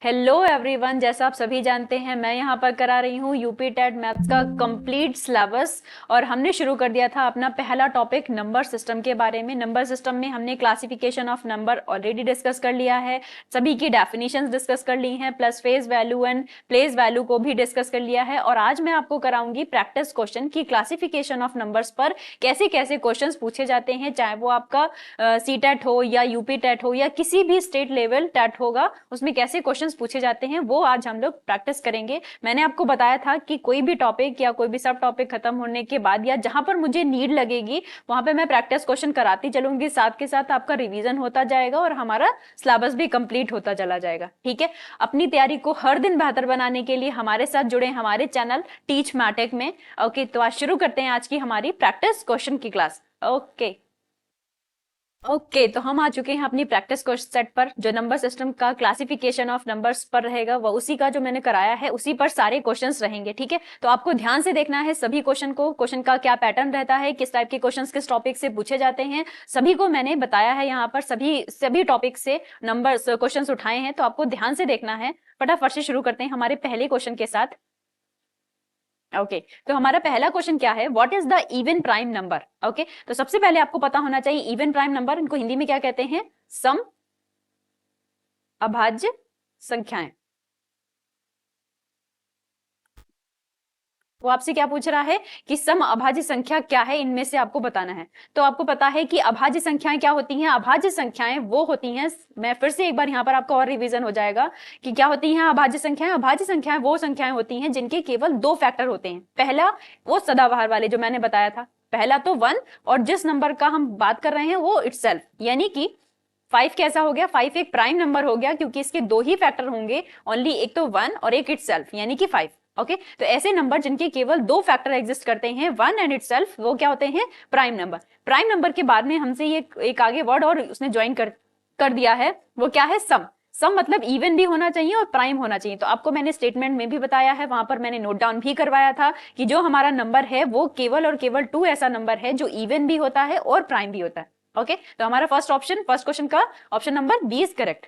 Hello everyone, जैसा आप सभी जानते हैं मैं यहाँ पर करा रही हूँ यूपी टेट मैथ्स का कंप्लीट सिलेबस। और हमने शुरू कर दिया था अपना पहला टॉपिक नंबर सिस्टम के बारे में। नंबर सिस्टम में हमने classification of number already discuss कर लिया है, सभी की डेफिनेशंस डिस्कस कर ली हैं, plus face value and place value को भी डिस्कस कर लिया है। और आज मैं आपको कराऊंगी प्रैक्टिस क्वेश्चन की क्लासिफिकेशन ऑफ नंबर्स पर कैसे कैसे क्वेश्चन पूछे जाते हैं, चाहे वो आपका सी टेट हो या यूपी टेट हो या किसी भी स्टेट लेवल टेट होगा, उसमें कैसे क्वेश्चंस पूछे जाते हैं वो आज हम लोग प्रैक्टिस करेंगे। मैंने आपको बताया था कि कोई भी टॉपिक या कोई भी सब टॉपिक खत्म होने के बाद या जहां पर मुझे नीड लगेगी वहां पे मैं प्रैक्टिस क्वेश्चन कराती चलूंगी, साथ के साथ आपका रिवीजन होता जाएगा और हमारा सिलेबस भी कंप्लीट होता चला जाएगा। ठीक है, अपनी तैयारी को हर दिन बेहतर बनाने के लिए हमारे साथ जुड़े हमारे चैनल टीच मैटेक में। ओके, तो आज शुरू करते हैं आज की हमारी प्रैक्टिस क्वेश्चन की क्लास। ओके, तो हम आ चुके हैं अपनी प्रैक्टिस क्वेश्चन सेट पर, जो नंबर सिस्टम का क्लासिफिकेशन ऑफ नंबर्स पर रहेगा। वो उसी का जो मैंने कराया है उसी पर सारे क्वेश्चंस रहेंगे। ठीक है, तो आपको ध्यान से देखना है सभी क्वेश्चन को, क्वेश्चन का क्या पैटर्न रहता है, किस टाइप के क्वेश्चंस किस टॉपिक से पूछे जाते हैं, सभी को मैंने बताया है यहाँ पर। सभी टॉपिक से नंबर क्वेश्चन उठाए हैं, तो आपको ध्यान से देखना है। फटाफट से शुरू करते हैं हमारे पहले क्वेश्चन के साथ। ओके, तो हमारा पहला क्वेश्चन क्या है, what is the even prime number. Okay, तो सबसे पहले आपको पता होना चाहिए इवन प्राइम नंबर, इनको हिंदी में क्या कहते हैं, सम अभाज्य संख्याएं। वो आपसे क्या पूछ रहा है कि सम अभाज्य संख्या क्या है, इनमें से आपको बताना है। तो आपको पता है कि अभाज्य संख्याएं क्या होती हैं। अभाज्य संख्याएं वो होती हैं, मैं फिर से एक बार यहाँ पर आपका और रिवीजन हो जाएगा कि क्या होती हैं अभाज्य संख्याएं। अभाज्य संख्याएं वो संख्याएं होती हैं जिनके केवल दो फैक्टर होते हैं। पहला वो सदाबहार वाले जो मैंने बताया था, पहला तो 1, और जिस नंबर का हम बात कर रहे हैं वो इटसेल्फ, यानी कि 5 कैसा हो गया, 5 एक प्राइम नंबर हो गया क्योंकि इसके दो ही फैक्टर होंगे ओनली, एक तो 1 और एक इटसेल्फ यानी कि 5। ओके, तो ऐसे नंबर जिनके केवल दो फैक्टर एग्जिस्ट करते हैं, 1 एंड इटसेल्फ, वो क्या होते हैं, प्राइम नंबर। प्राइम नंबर के बाद में हमसे ये एक आगे वर्ड और उसने ज्वाइन कर दिया है, वो क्या है, सम। सम मतलब इवन भी होना चाहिए और प्राइम होना चाहिए। तो आपको मैंने स्टेटमेंट में भी बताया है, वहां पर मैंने नोट डाउन भी करवाया था कि जो हमारा नंबर है वो केवल और केवल 2 ऐसा नंबर है जो इवन भी होता है और प्राइम भी होता है। ओके, तो हमारा फर्स्ट क्वेश्चन का option number B is correct.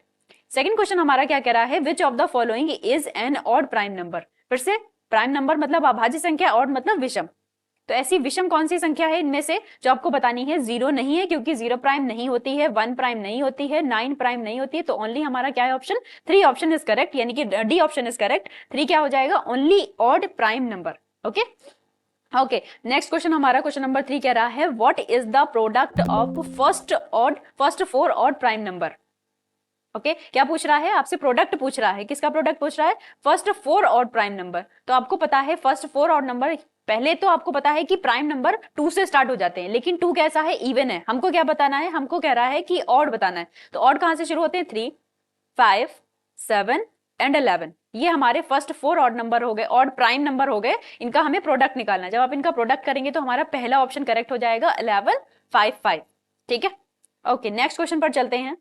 Second question हमारा क्या कह रहा है, which of the following is an odd prime number. फिर से, प्राइम नंबर मतलब अभाज्य संख्या, ऑड मतलब विषम। तो ऐसी विषम कौन सी संख्या है इनमें से जो आपको बतानी है। 0 नहीं है क्योंकि 0 प्राइम नहीं होती है, 1 प्राइम नहीं होती है, 9 प्राइम नहीं होती है। तो ओनली हमारा क्या है ऑप्शन 3 ऑप्शन इज करेक्ट, यानी कि डी ऑप्शन इज करेक्ट। 3 क्या हो जाएगा, only odd prime number. Okay okay, next question हमारा क्वेश्चन नंबर 3 कह रहा है, what is the product of first 4 odd prime number. Okay, क्या पूछ रहा है आपसे, प्रोडक्ट पूछ रहा है। किसका प्रोडक्ट पूछ रहा है, फर्स्ट 4 ऑड प्राइम नंबर। तो आपको पता है फर्स्ट 4 ऑड नंबर, पहले तो आपको पता है कि प्राइम नंबर 2 से स्टार्ट हो जाते हैं, लेकिन 2 कैसा है, इवन है। हमको क्या बताना है, हमको कह रहा है कि ऑड बताना है। तो ऑड कहां से शुरू होते हैं, 3, 5, 7 एंड 11। ये हमारे फर्स्ट 4 ऑड नंबर हो गए, ऑड प्राइम नंबर हो गए। इनका हमें प्रोडक्ट निकालना है। जब आप इनका प्रोडक्ट करेंगे तो हमारा पहला ऑप्शन करेक्ट हो जाएगा 11, 5, 5। ठीक है, ओके, नेक्स्ट क्वेश्चन पर चलते हैं।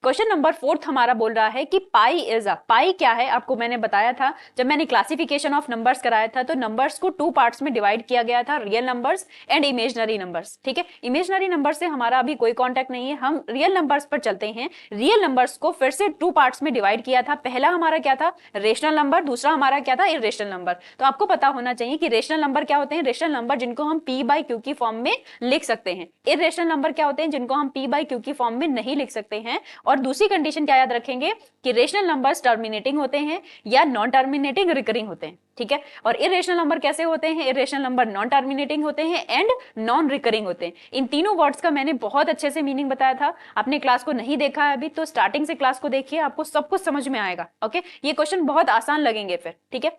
क्वेश्चन नंबर 4 हमारा बोल रहा है कि पाई इज अ, पाई क्या है, आपको मैंने बताया था जब मैंने क्लासिफिकेशन ऑफ नंबर्स कराया था, तो नंबर्स को 2 पार्ट्स में डिवाइड किया गया था, real numbers and imaginary numbers. ठीक है, इमेजिनरी नंबर से हमारा अभी कोई कांटेक्ट नहीं है, हम रियल नंबर्स पर चलते हैं। रियल नंबर्स को फिर से 2 पार्ट्स में डिवाइड किया था। पहला हमारा क्या था, रेशनल नंबर, दूसरा हमारा क्या था, इरेशनल नंबर। तो आपको पता होना चाहिए कि रेशनल नंबर क्या होते हैं, रेशनल नंबर जिनको हम p बाई क्यू की फॉर्म में लिख सकते हैं। इरेशनल नंबर क्या होते हैं, जिनको हम p बाई क्यू की फॉर्म में नहीं लिख सकते हैं। और दूसरी कंडीशन याद रखेंगे कि रेशनल नंबर्स टर्मिनेटिंग होते हैं या नॉन टर्मिनेटिंग रिकरिंग होते हैं। ठीक है, और इरेशनल नंबर कैसे होते हैं, इरेशनल नंबर नॉन टर्मिनेटिंग होते हैं एंड नॉन रिकरिंग होते हैं। इन तीनों वर्ड्स का मैंने बहुत अच्छे से मीनिंग बताया था। आपने क्लास को नहीं देखा है अभी तो स्टार्टिंग से क्लास को देखिए, आपको सब कुछ समझ में आएगा। ओके, ये क्वेश्चन बहुत आसान लगेंगे फिर। ठीक है,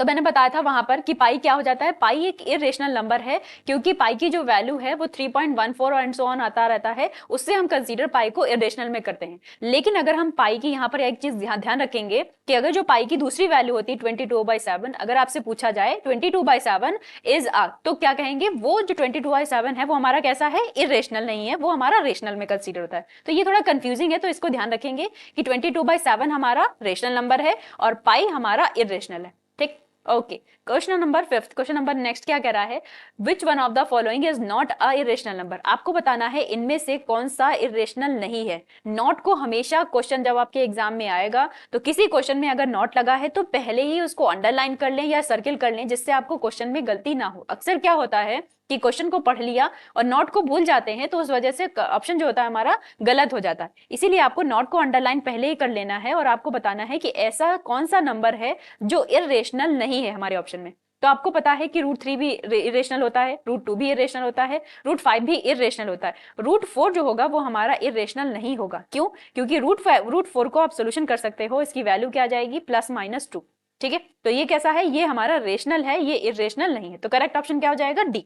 तो मैंने बताया था वहां पर कि पाई क्या हो जाता है, पाई एक इरेशनल नंबर है क्योंकि पाई की जो वैल्यू है वो 3.14 एंड सो ऑन आता रहता है, उससे हम कंसीडर पाई को इरेशनल में करते हैं। लेकिन अगर हम पाई की यहाँ पर एक चीज ध्यान रखेंगे कि अगर जो पाई की दूसरी वैल्यू होती है 22/7, अगर आपसे पूछा जाए 22/7 इज आ, तो क्या कहेंगे, वो जो 22/7 है वो हमारा कैसा है, इरेशनल नहीं है, वो हमारा रेशनल में कंसीडर होता है। तो ये थोड़ा कंफ्यूजिंग है, तो इसको ध्यान रखेंगे कि 22/7 हमारा रेशनल नंबर है और पाई हमारा इरेशनल है। ठीक, okay, question number 5, question number next क्या कह रहा है, which one of the following is not a irrational number. आपको बताना है इनमें से कौन सा इरेशनल नहीं है। नॉट को हमेशा क्वेश्चन जब आपके एग्जाम में आएगा तो किसी क्वेश्चन में अगर नॉट लगा है तो पहले ही उसको अंडरलाइन कर लें या सर्किल कर लें, जिससे आपको क्वेश्चन में गलती ना हो। अक्सर क्या होता है कि क्वेश्चन को पढ़ लिया और नॉट को भूल जाते हैं, तो उस वजह से ऑप्शन जो होता है हमारा गलत हो जाता है। इसीलिए आपको नॉट को अंडरलाइन पहले ही कर लेना है और आपको बताना है कि ऐसा कौन सा नंबर है जो इरेशनल नहीं है हमारे ऑप्शन में। तो आपको पता है कि √3 भी इरेशनल होता है, √2 भी इरेशनल होता है, √5 भी इरेशनल होता है। √4 जो होगा वो हमारा इरेशनल नहीं होगा। क्यों? क्योंकि √4 को आप सोल्यूशन कर सकते हो, इसकी वैल्यू क्या आ जाएगी, +-2। ठीक है, तो ये कैसा है, ये हमारा रेशनल है, ये इरेशनल नहीं है। तो करेक्ट ऑप्शन क्या हो जाएगा, D.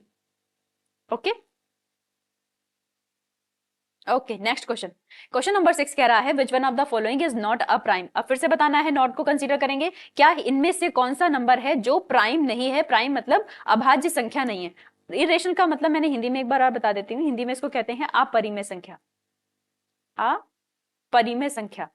Okay okay, next question, question number 6 कह रहा है which one of the following is not a prime. अब फिर से बताना है, नॉट को कंसीडर करेंगे, क्या इनमें से कौन सा नंबर है जो प्राइम नहीं है। प्राइम मतलब अभाज्य संख्या नहीं है। इरेशनल का मतलब मैंने हिंदी में एक बार और बता देती हूँ, हिंदी में इसको कहते हैं अपरिमेय संख्या, अपरिमेय संख्या।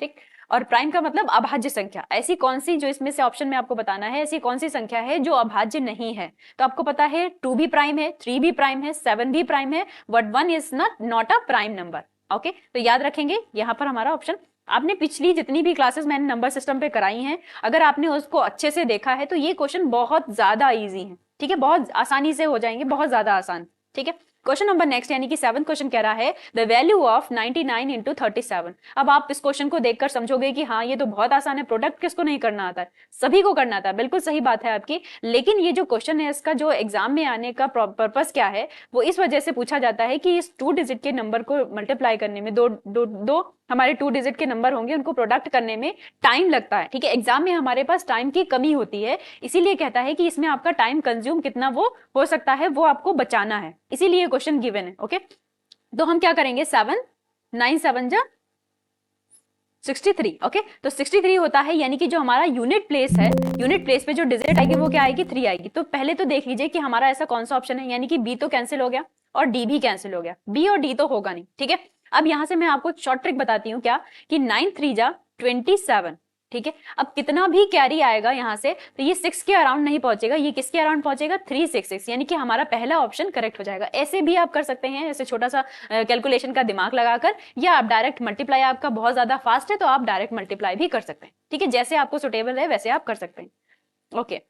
ठीक, और प्राइम का मतलब अभाज्य संख्या। ऐसी कौन सी, जो इसमें से ऑप्शन में आपको बताना है, ऐसी कौन सी संख्या है जो अभाज्य नहीं है। तो आपको पता है 2 भी प्राइम है, 3 भी प्राइम है, 7 भी प्राइम है, but 1 is not a prime number. Okay, तो याद रखेंगे यहाँ पर हमारा ऑप्शन। आपने पिछली जितनी भी क्लासेस मैंने नंबर सिस्टम पे कराई हैं, अगर आपने उसको अच्छे से देखा है तो ये क्वेश्चन बहुत ज्यादा इजी है। ठीक है, बहुत आसानी से हो जाएंगे, बहुत ज्यादा आसान। ठीक है, क्वेश्चन नंबर नेक्स्ट यानी कि 7th क्वेश्चन कह रहा है द वैल्यू ऑफ 99 इंटू 37। अब आप इस क्वेश्चन को देखकर समझोगे कि हाँ ये तो बहुत आसान है, प्रोडक्ट किसको नहीं करना आता है, सभी को करना आता है। बिल्कुल सही बात है आपकी, लेकिन ये जो क्वेश्चन है इसका जो एग्जाम में आने का पर्पस क्या है, वो इस वजह से पूछा जाता है कि इस 2 डिजिट के नंबर को मल्टीप्लाई करने में, दो हमारे 2 डिजिट के नंबर होंगे, उनको प्रोडक्ट करने में टाइम लगता है। ठीक है, एग्जाम में हमारे पास टाइम की कमी होती है, इसीलिए कहता है कि इसमें आपका टाइम कंज्यूम कितना वो हो सकता है वो आपको बचाना है, इसीलिए क्वेश्चन गिवन है। ओके, तो हम क्या करेंगे, 7 9 7 जा 63। ओके, तो 63 होता है, यानी कि जो हमारा यूनिट प्लेस है, यूनिट प्लेस पे जो डिजिट आएगी वो क्या आएगी, 3 आएगी। तो पहले तो देख लीजिए कि हमारा ऐसा कौन सा ऑप्शन है, यानी कि बी तो कैंसिल हो गया और डी भी कैंसिल हो गया, बी और डी तो होगा नहीं। ठीक है, अब यहां से मैं आपको एक शॉर्ट ट्रिक बताती हूँ, क्या कि 9 3 जा 27। ठीक है, अब कितना भी कैरी आएगा यहां से तो ये 6 के अराउंड नहीं पहुंचेगा, ये किसके अराउंड पहुंचेगा, 366, यानी कि हमारा पहला ऑप्शन करेक्ट हो जाएगा। ऐसे भी आप कर सकते हैं, ऐसे छोटा सा कैलकुलेशन का दिमाग लगाकर, या आप डायरेक्ट मल्टीप्लाई, आपका बहुत ज्यादा फास्ट है तो आप डायरेक्ट मल्टीप्लाई भी कर सकते हैं। ठीक है, जैसे आपको सुटेबल है वैसे आप कर सकते हैं। Okay,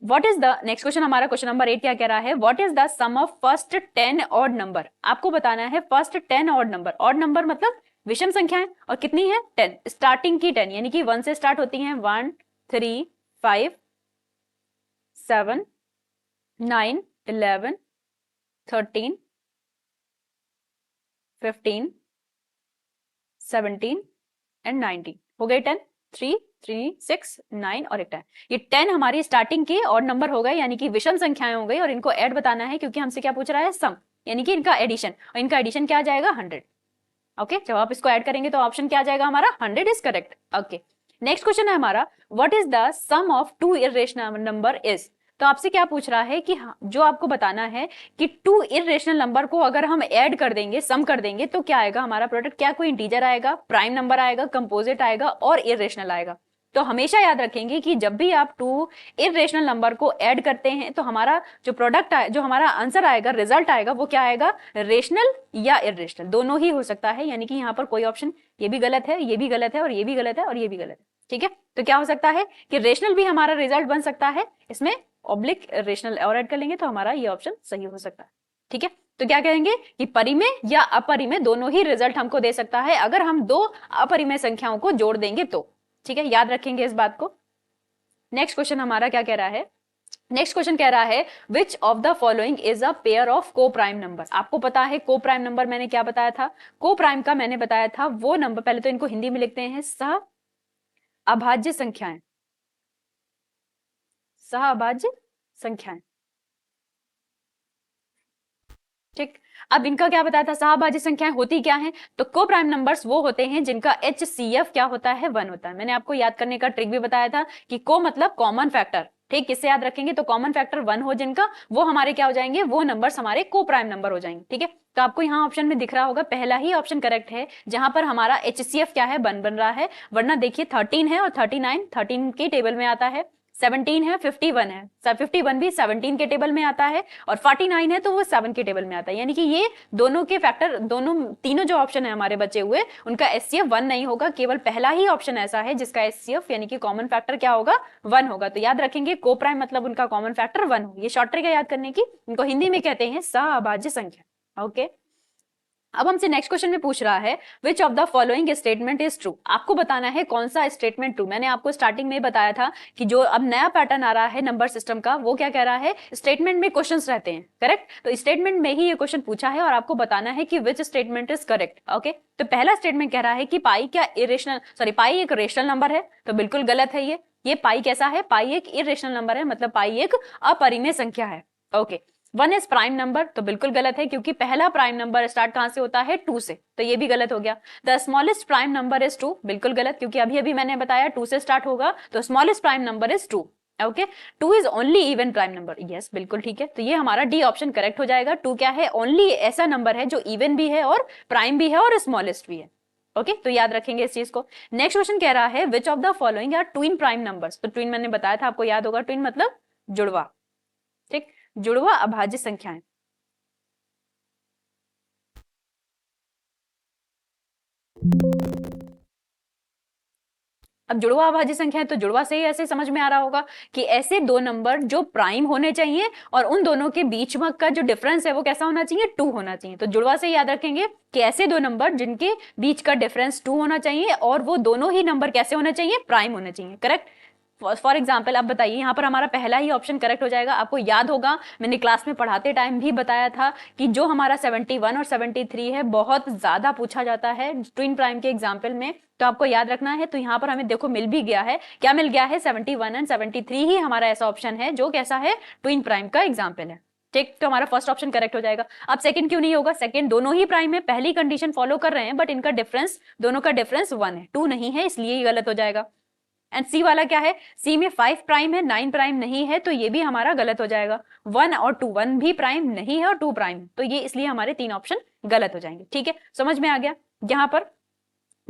what is the next question, हमारा क्वेश्चन नंबर 8 क्या कह रहा है, what is the sum of first 10 odd number. आपको बताना है first 10 odd number. Odd number मतलब विषम संख्याएं, और कितनी है, 10, स्टार्टिंग की 10, यानी कि 1 से स्टार्ट होती हैं, 1 3 5 7 9 11 13 15 17 एंड 19, हो गए 10, 3 3 6 9 और एक 10। ये 10 हमारी स्टार्टिंग के और नंबर हो गए, यानी कि विषम संख्याएं हो गई, और इनको ऐड बताना है क्योंकि हमसे क्या पूछ रहा है, सम, यानी कि इनका एडिशन, और इनका एडिशन क्या आ जाएगा, 100। ओके, जब आप इसको ऐड करेंगे तो ऑप्शन क्या आ जाएगा हमारा, 100 is correct. Okay, next question है हमारा, what is the sum of 2 irrational number is. तो आपसे क्या पूछ रहा है कि जो आपको बताना है कि 2 इरेशनल नंबर को अगर हम ऐड कर देंगे, सम कर देंगे, तो क्या आएगा हमारा प्रोडक्ट, क्या कोई इंटीजर आएगा, प्राइम नंबर आएगा, कंपोजिट आएगा और इरेशनल आएगा। तो हमेशा याद रखेंगे कि जब भी आप 2 इरेशनल नंबर को ऐड करते हैं तो हमारा जो प्रोडक्ट है, जो हमारा आंसर आएगा, रिजल्ट आएगा, वो क्या आएगा, रेशनल या इरेशनल, दोनों ही हो सकता है। यानी कि यहाँ पर कोई ऑप्शन, ये भी गलत है, ये भी गलत है, और ये भी गलत है, और ये भी गलत है। ठीक है, तो क्या हो सकता है कि रेशनल भी हमारा रिजल्ट बन सकता है, इसमें ऑब्लिक रेशनल और ऐड कर लेंगे तो हमारा ये ऑप्शन सही हो सकता है। ठीक है, तो क्या कहेंगे कि परिमेय या अपरिमेय दोनों ही रिजल्ट हमको दे सकता है अगर हम 2 अपरिमेय संख्याओं को जोड़ देंगे तो। ठीक है, याद रखेंगे इस बात को। नेक्स्ट क्वेश्चन हमारा क्या कह रहा है, नेक्स्ट क्वेश्चन कह रहा है which of the following is a pair of को प्राइम नंबर। आपको पता है को प्राइम नंबर मैंने क्या बताया था, को प्राइम का मैंने बताया था वो नंबर, पहले तो इनको हिंदी में लिखते हैं सह अभाज्य संख्याएं, सह अभाज्य संख्याएं। ठीक, अब इनका क्या बताया था, सहअभाज्य संख्याएं होती क्या हैं, तो को प्राइम नंबर्स वो होते हैं जिनका HCF क्या होता है, 1 होता है। मैंने आपको याद करने का ट्रिक भी बताया था कि को मतलब कॉमन फैक्टर, ठीक, किससे याद रखेंगे, तो कॉमन फैक्टर 1 हो जिनका, वो हमारे क्या हो जाएंगे, वो नंबर्स हमारे को प्राइम नंबर हो जाएंगे। ठीक है, तो आपको यहाँ ऑप्शन में दिख रहा होगा पहला ही ऑप्शन करेक्ट है, जहां पर हमारा HCF क्या है, 1 बन रहा है। वरना देखिए 13 है और 39 13 के टेबल में आता है, 17 है, 51 है, 51 भी 17 के टेबल में आता है, और 49 है तो वो 7 के टेबल में आता है। यानी कि ये दोनों के फैक्टर, दोनों तीनों जो ऑप्शन है हमारे बचे हुए, उनका HCF 1 नहीं होगा, केवल पहला ही ऑप्शन ऐसा है जिसका HCF यानी कि कॉमन फैक्टर क्या होगा, 1 होगा। तो याद रखेंगे को प्राइम मतलब उनका कॉमन फैक्टर 1 हो। ये शॉर्ट ट्रिक है याद करने की, इनको हिंदी में कहते हैं सहअभाज्य संख्या। ओके, अब हमसे नेक्स्ट क्वेश्चन में पूछ रहा है which of the following statement is true. आपको बताना है कौन सा स्टेटमेंट ट्रू। मैंने आपको स्टार्टिंग में बताया था कि जो अब नया पैटर्न आ रहा है नंबर सिस्टम का, वो क्या कह रहा है, स्टेटमेंट में क्वेश्चंस रहते हैं, करेक्ट। तो स्टेटमेंट में ही ये क्वेश्चन पूछा है और आपको बताना है कि which statement is correct. Okay, तो पहला स्टेटमेंट कह रहा है कि पाई क्या इरेशनल, सॉरी पाई एक रेशनल नंबर है, तो बिल्कुल गलत है ये पाई कैसा है, पाई एक इरेशनल नंबर है, मतलब पाई एक अपरिमेय संख्या है। ओके, 1 इज प्राइम नंबर, तो बिल्कुल गलत है क्योंकि पहला प्राइम नंबर स्टार्ट कहां से होता है, 2 से, तो ये भी गलत हो गया। The smallest prime number is 2, बिल्कुल गलत क्योंकि अभी अभी मैंने बताया 2 से स्टार्ट होगा, तो smallest prime number is 2। Okay, 2 is only even prime number, yes बिल्कुल ठीक है, तो ये हमारा डी ऑप्शन करेक्ट हो जाएगा। 2 क्या है, ओनली ऐसा नंबर है जो इवन भी है और प्राइम भी है और स्मॉलेस्ट भी है। ओके, तो याद रखेंगे इस चीज को। नेक्स्ट क्वेश्चन कह रहा है which of the following are twin prime numbers. तो ट्विन मैंने बताया था, आपको याद होगा, ट्विन मतलब जुड़वा, ठीक, जुड़वा अभाज्य संख्याएं। अब जुड़वा अभाज्य संख्या है तो जुड़वा से ही ऐसे समझ में आ रहा होगा कि ऐसे दो नंबर जो प्राइम होने चाहिए और उन दोनों के बीच में का जो डिफरेंस है वो कैसा होना चाहिए, 2 होना चाहिए। तो जुड़वा से याद रखेंगे कि ऐसे दो नंबर जिनके बीच का डिफरेंस 2 होना चाहिए और वो दोनों ही नंबर कैसे होने चाहिए, प्राइम होने चाहिए, करेक्ट। फॉर एग्जाम्पल आप बताइए, यहाँ पर हमारा पहला ही ऑप्शन करेक्ट हो जाएगा। आपको याद होगा मैंने क्लास में पढ़ाते टाइम भी बताया था कि जो हमारा 71 और 73 है बहुत ज्यादा पूछा जाता है ट्विन प्राइम के एग्जाम्पल में, तो आपको याद रखना है। तो यहाँ पर हमें देखो मिल भी गया है, क्या मिल गया है, 71 एंड 73 ही हमारा ऐसा ऑप्शन है जो कैसा है, ट्विन प्राइम का एग्जाम्पल है, ठीक। तो हमारा फर्स्ट ऑप्शन करेक्ट हो जाएगा। अब सेकंड क्यों नहीं होगा, सेकंड दोनों ही प्राइम है, पहली कंडीशन फॉलो कर रहे हैं बट इनका डिफरेंस, दोनों का डिफरेंस 1 है, 2 नहीं है, इसलिए ही गलत हो जाएगा। एंड सी वाला क्या है, सी में 5 प्राइम है, 9 प्राइम नहीं है, तो ये भी हमारा गलत हो जाएगा। 1 और 2, 1 भी प्राइम नहीं है और 2 प्राइम, तो ये इसलिए हमारे 3 ऑप्शन गलत हो जाएंगे, ठीक है, समझ में आ गया। यहाँ पर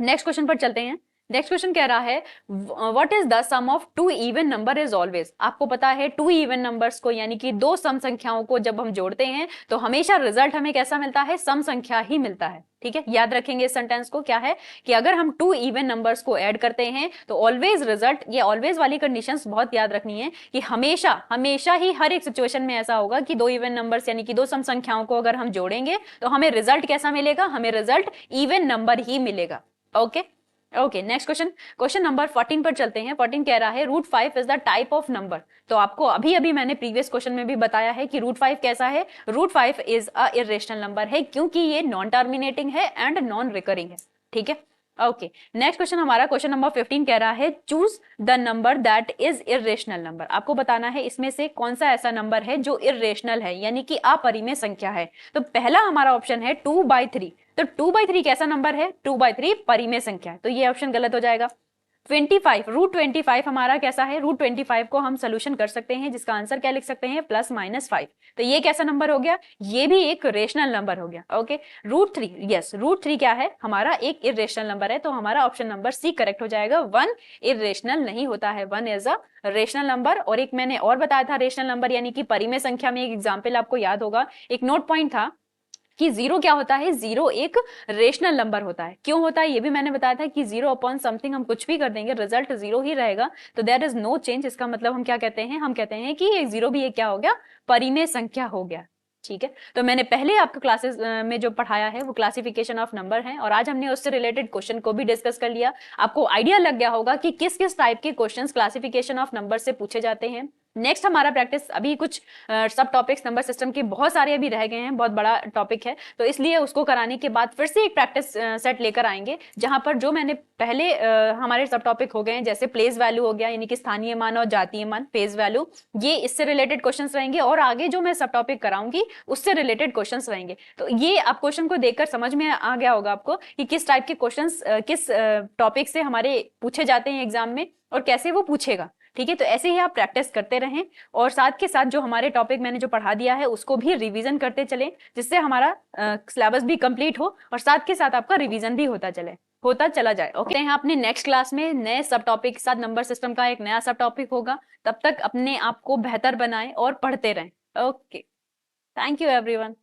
नेक्स्ट क्वेश्चन पर चलते हैं। नेक्स्ट क्वेश्चन कह रहा है what is the sum of 2 even number is always. आपको पता है 2 इवन नंबर्स को यानी कि दो सम संख्याओं को जब हम जोड़ते हैं तो हमेशा रिजल्ट हमें कैसा मिलता है, सम संख्या ही मिलता है, ठीक है। याद रखेंगे इस सेंटेंस को, क्या है कि अगर हम 2 इवन नंबर्स को ऐड करते हैं तो ऑलवेज रिजल्ट, ये ऑलवेज वाली कंडीशंस बहुत याद रखनी है कि हमेशा हमेशा ही हर एक सिचुएशन में ऐसा होगा कि 2 इवन नंबर्स यानी कि दो सम संख्याओं को अगर हम जोड़ेंगे तो हमें रिजल्ट कैसा मिलेगा, हमें रिजल्ट इवन नंबर ही मिलेगा। Okay okay, next question, question number 14 पर चलते हैं। 14 कह रहा है √5 is the type of number. तो आपको अभी अभी मैंने प्रीवियस क्वेश्चन में भी बताया है कि √5 कैसा है, √5 इज अ इरेशनल नंबर है क्योंकि ये नॉन टर्मिनेटिंग है एंड नॉन रिकरिंग है, ठीक है। ओके, नेक्स्ट क्वेश्चन हमारा क्वेश्चन नंबर 15 कह रहा है choose the number that is irrational number. आपको बताना है इसमें से कौन सा ऐसा नंबर है जो इरेशनल है यानी कि अपरिमेय संख्या है। तो पहला हमारा ऑप्शन है 2/3। तो 2/3 कैसा नंबर है, 2/3 परिमेय संख्या है, तो ये ऑप्शन गलत हो जाएगा। 25 √25 हमारा कैसा है, √25 को हम सोल्यूशन कर सकते हैं जिसका आंसर क्या लिख सकते हैं, +-5। तो ये कैसा नंबर हो गया, ये भी एक रेशनल नंबर हो गया। ओके, √3, यस √3 क्या है, हमारा एक इरेशनल नंबर है, तो हमारा ऑप्शन नंबर सी करेक्ट हो जाएगा। 1 इरेशनल नहीं होता है, 1 इज अ रेशनल नंबर। और एक मैंने और बताया था रेशनल नंबर यानी कि परिमेय संख्या में एक एग्जाम्पल आपको याद होगा, एक नोट पॉइंट था कि 0 क्या होता है, 0 एक रेशनल नंबर होता है। क्यों होता है ये भी मैंने बताया था कि 0 अपॉन समथिंग हम कुछ भी कर देंगे रिजल्ट 0 ही रहेगा, तो देयर इज नो चेंज। इसका मतलब हम क्या कहते हैं, हम कहते हैं कि 0 भी एक क्या हो गया, परिमेय संख्या हो गया, ठीक है। तो मैंने पहले आपको क्लासेस में जो पढ़ाया है वो क्लासिफिकेशन ऑफ नंबर है और आज हमने उससे रिलेटेड क्वेश्चन को भी डिस्कस कर लिया। आपको आइडिया लग गया होगा कि किस किस टाइप के क्वेश्चंस क्लासिफिकेशन ऑफ नंबर से पूछे जाते हैं। नेक्स्ट हमारा प्रैक्टिस, अभी कुछ सब टॉपिक्स नंबर सिस्टम के बहुत सारे अभी रह गए हैं, बहुत बड़ा टॉपिक है, तो इसलिए उसको कराने के बाद फिर से एक प्रैक्टिस सेट लेकर आएंगे जहां पर जो मैंने पहले हमारे सब टॉपिक हो गए हैं जैसे प्लेस वैल्यू हो गया यानी कि स्थानीय मान और जातीय मान, फेज वैल्यू, ये इससे रिलेटेड क्वेश्चंस रहेंगे और आगे जो मैं सब टॉपिक कराऊंगी उससे रिलेटेड क्वेश्चंस रहेंगे। तो ये आप क्वेश्चन को देखकर समझ में आ गया होगा आपको कि किस टाइप के क्वेश्चंस किस टॉपिक से हमारे पूछे जाते हैं एग्जाम में और कैसे वो पूछेगा। ठीक है, तो ऐसे ही आप प्रैक्टिस करते रहें और साथ के साथ जो हमारे टॉपिक मैंने जो पढ़ा दिया है उसको भी रिवीजन करते चलें, जिससे हमारा सिलेबस भी कंप्लीट हो और साथ के साथ आपका रिवीजन भी होता चला जाए। ओके, हैं अपने नेक्स्ट क्लास में नए सब टॉपिक के साथ। नंबर सिस्टम का एक नया सब टॉपिक होगा। तब तक अपने आप को बेहतर बनाएं और पढ़ते रहें। Okay, thank you everyone.